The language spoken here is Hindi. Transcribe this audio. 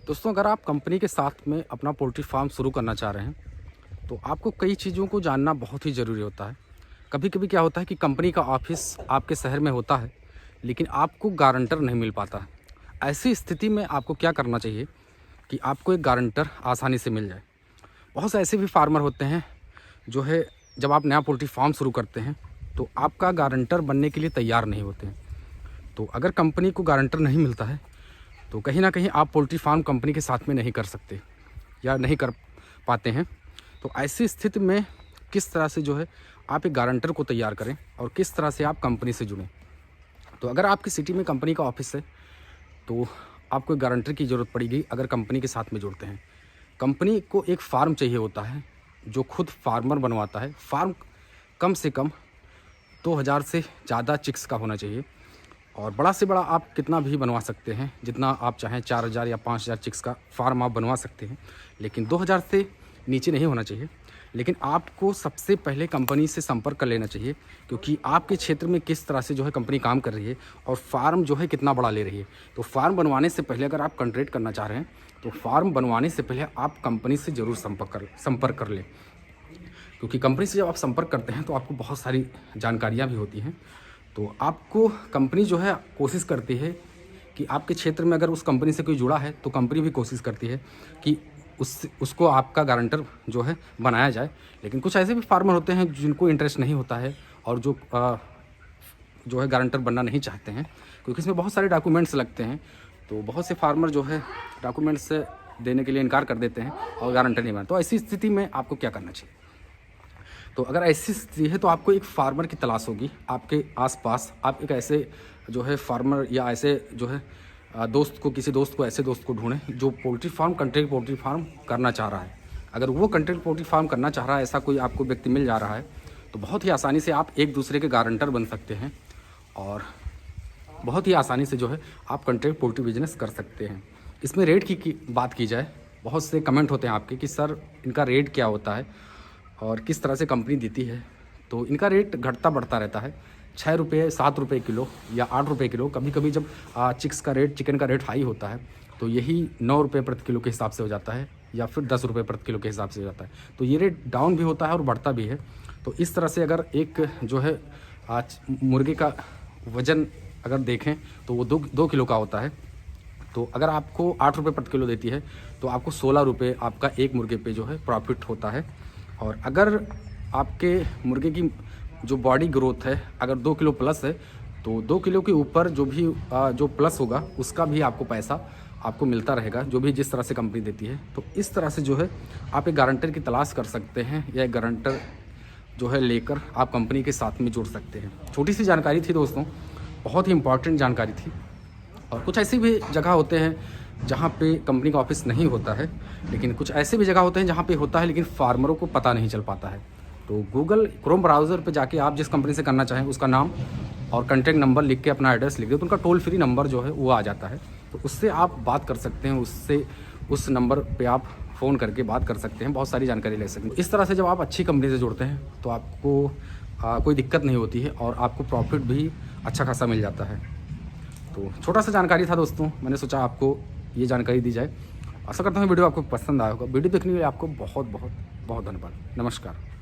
दोस्तों, अगर आप कंपनी के साथ में अपना पोल्ट्री फार्म शुरू करना चाह रहे हैं तो आपको कई चीज़ों को जानना बहुत ही ज़रूरी होता है। कभी कभी क्या होता है कि कंपनी का ऑफिस आपके शहर में होता है लेकिन आपको गारंटर नहीं मिल पाता है। ऐसी स्थिति में आपको क्या करना चाहिए कि आपको एक गारंटर आसानी से मिल जाए। बहुत से ऐसे भी फार्मर होते हैं जो है, जब आप नया पोल्ट्री फार्म शुरू करते हैं तो आपका गारंटर बनने के लिए तैयार नहीं होते हैं। तो अगर कंपनी को गारंटर नहीं मिलता है तो कहीं ना कहीं आप पोल्ट्री फार्म कंपनी के साथ में नहीं कर सकते या नहीं कर पाते हैं। तो ऐसी स्थिति में किस तरह से जो है आप एक गारंटर को तैयार करें और किस तरह से आप कंपनी से जुड़ें। तो अगर आपकी सिटी में कंपनी का ऑफिस है तो आपको एक गारंटर की ज़रूरत पड़ेगी अगर कंपनी के साथ में जुड़ते हैं। कंपनी को एक फार्म चाहिए होता है जो खुद फार्मर बनवाता है। फार्म कम से कम 2000 से ज़्यादा चिक्स का होना चाहिए और बड़ा से बड़ा आप कितना भी बनवा सकते हैं, जितना आप चाहें 4000 या 5000 चिक्स का फार्म आप बनवा सकते हैं, लेकिन 2000 से नीचे नहीं होना चाहिए। लेकिन आपको सबसे पहले कंपनी से संपर्क कर लेना चाहिए क्योंकि आपके क्षेत्र में किस तरह से जो है कंपनी काम कर रही है और फार्म जो है कितना बड़ा ले रही है। तो फार्म बनवाने से पहले अगर आप कॉन्ट्रैक्ट करना चाह रहे हैं तो फार्म बनवाने से पहले आप कंपनी से ज़रूर संपर्क कर लें, क्योंकि कंपनी से जब आप संपर्क करते हैं तो आपको बहुत सारी जानकारियाँ भी होती हैं। तो आपको कंपनी जो है कोशिश करती है कि आपके क्षेत्र में अगर उस कंपनी से कोई जुड़ा है तो कंपनी भी कोशिश करती है कि उसको आपका गारंटर जो है बनाया जाए। लेकिन कुछ ऐसे भी फार्मर होते हैं जिनको इंटरेस्ट नहीं होता है और जो है गारंटर बनना नहीं चाहते हैं, क्योंकि इसमें बहुत सारे डॉक्यूमेंट्स लगते हैं। तो बहुत से फार्मर जो है डॉक्यूमेंट्स देने के लिए इनकार कर देते हैं और गारंटर नहीं बनाते। तो ऐसी स्थिति में आपको क्या करना चाहिए? तो अगर ऐसी स्थिति है तो आपको एक फार्मर की तलाश होगी आपके आसपास। आप एक ऐसे जो है फार्मर या ऐसे जो है किसी दोस्त को ऐसे दोस्त को ढूंढें जो poultry farm contract poultry farm करना चाह रहा है। अगर वो कॉन्ट्रैक्ट पोल्ट्री फार्म करना चाह रहा है, ऐसा कोई आपको व्यक्ति मिल जा रहा है तो बहुत ही आसानी से आप एक दूसरे के गारंटर बन सकते हैं और बहुत ही आसानी से जो है आप कॉन्ट्रैक्ट पोल्ट्री बिजनेस कर सकते हैं। इसमें रेट की बात की जाए, बहुत से कमेंट होते हैं आपके कि सर इनका रेट क्या होता है और किस तरह से कंपनी देती है। तो इनका रेट घटता बढ़ता रहता है। 6 रुपये 7 रुपये किलो या 8 रुपये किलो। कभी कभी जब चिकन का रेट हाई होता है तो यही 9 रुपये प्रति किलो के हिसाब से हो जाता है या फिर 10 रुपये प्रति किलो के हिसाब से हो जाता है। तो ये रेट डाउन भी होता है और बढ़ता भी है। तो इस तरह से अगर एक जो है आज मुर्गे का वज़न अगर देखें तो वो 2 किलो का होता है। तो अगर आपको 8 रुपये प्रति किलो देती है तो आपको 16 रुपये आपका एक मुर्गे पे जो है प्रॉफिट होता है। और अगर आपके मुर्गे की जो बॉडी ग्रोथ है अगर 2 किलो प्लस है तो 2 किलो के ऊपर जो भी जो प्लस होगा उसका भी आपको पैसा आपको मिलता रहेगा, जो भी जिस तरह से कंपनी देती है। तो इस तरह से जो है आप एक गारंटर की तलाश कर सकते हैं या एक गारंटर जो है लेकर आप कंपनी के साथ में जुड़ सकते हैं। छोटी सी जानकारी थी दोस्तों, बहुत ही इंपॉर्टेंट जानकारी थी। और कुछ ऐसी भी जगह होते हैं जहाँ पे कंपनी का ऑफिस नहीं होता है, लेकिन कुछ ऐसे भी जगह होते हैं जहाँ पे होता है लेकिन फार्मरों को पता नहीं चल पाता है। तो गूगल क्रोम ब्राउज़र पे जाके आप जिस कंपनी से करना चाहें उसका नाम और कॉन्टैक्ट नंबर लिख के अपना एड्रेस लिख दो तो उनका टोल फ्री नंबर जो है वो आ जाता है। तो उससे आप बात कर सकते हैं, उससे उस नंबर पे आप फ़ोन करके बात कर सकते हैं, बहुत सारी जानकारी ले सकते हैं। इस तरह से जब आप अच्छी कंपनी से जुड़ते हैं तो आपको कोई दिक्कत नहीं होती है और आपको प्रॉफिट भी अच्छा खासा मिल जाता है। तो छोटा सा जानकारी था दोस्तों, मैंने सोचा आपको ये जानकारी दी जाए। आशा करता हूँ वीडियो आपको पसंद आया होगा। वीडियो देखने के लिए आपको बहुत बहुत बहुत धन्यवाद। नमस्कार।